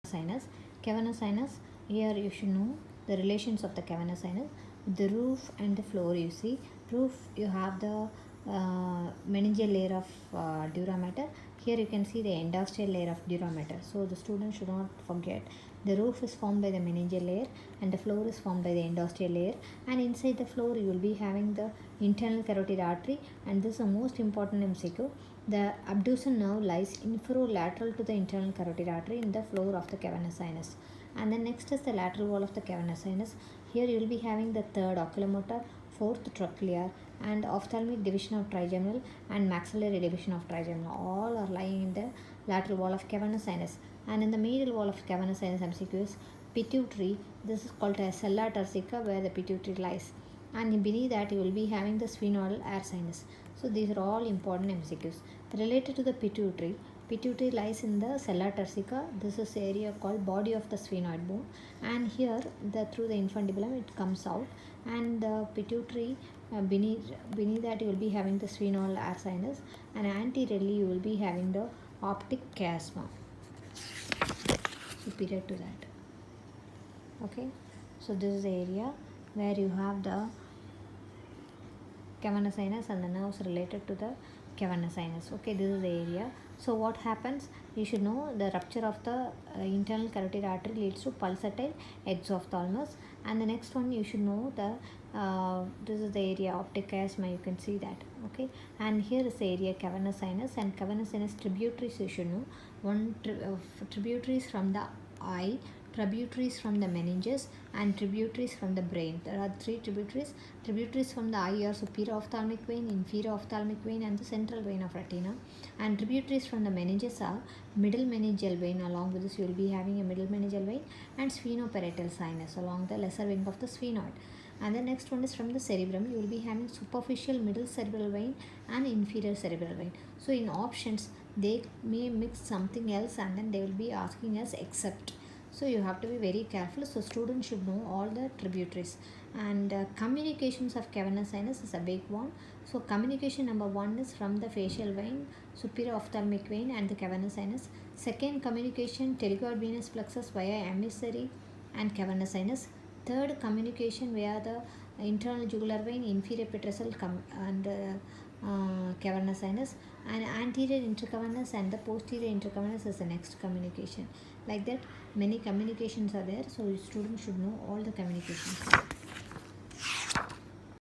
sinus. Cavernous sinus, here you should know the relations of the cavernous sinus. The roof and the floor, you see, roof you have the meningeal layer of dura mater. Here you can see the endosteal layer of dura mater. So the student should not forget the roof is formed by the meningeal layer and the floor is formed by the endosteal layer, and inside the floor you will be having the internal carotid artery, and this is the most important MCQ. The abducens nerve lies inferolateral to the internal carotid artery in the floor of the cavernous sinus. And then next is the lateral wall of the cavernous sinus. Here you will be having the third oculomotor, fourth trochlear, and ophthalmic division of trigeminal and maxillary division of trigeminal. All are lying in the lateral wall of cavernous sinus. And in the medial wall of cavernous sinus MCQ is pituitary. This is called as sella turcica, where the pituitary lies. And beneath that you will be having the sphenoidal air sinus. So these are all important MCQs. Related to the pituitary, pituitary lies in the sella turcica. This is area called body of the sphenoid bone, and here through the infundibulum it comes out, and the pituitary beneath that you will be having the sphenoidal air sinus, and anteriorly you will be having the optic chiasma superior to that. Okay, so this is the area where you have the cavernous sinus and the nerves related to the cavernous sinus. Okay, this is the area. So what happens, you should know the rupture of the internal carotid artery leads to pulsatile exophthalmos, and the next one you should know the this is the area optic chiasma, you can see that. Okay, and here is the area cavernous sinus, and cavernous sinus tributaries you should know. One tributaries from the eye, tributaries from the meninges, and tributaries from the brain. There are three tributaries. Tributaries from the eye are superior ophthalmic vein, inferior ophthalmic vein, and the central vein of retina. And tributaries from the meninges are middle meningeal vein. Along with this you will be having a middle meningeal vein and sphenoparietal sinus along the lesser wing of the sphenoid. And the next one is from the cerebrum. You will be having superficial middle cerebral vein and inferior cerebral vein. So in options they may mix something else, and then they will be asking us except. So you have to be very careful. So students should know all the tributaries. And communications of cavernous sinus is a big one. So communication number one is from the facial vein, superior ophthalmic vein, and the cavernous sinus. Second communication, pterygoid venous plexus via emissary and cavernous sinus. Third communication via the internal jugular vein, inferior petrosal and cavernous sinus, and anterior intercavernous and the posterior intercavernous is the next communication. Like that many communications are there, so students should know all the communications.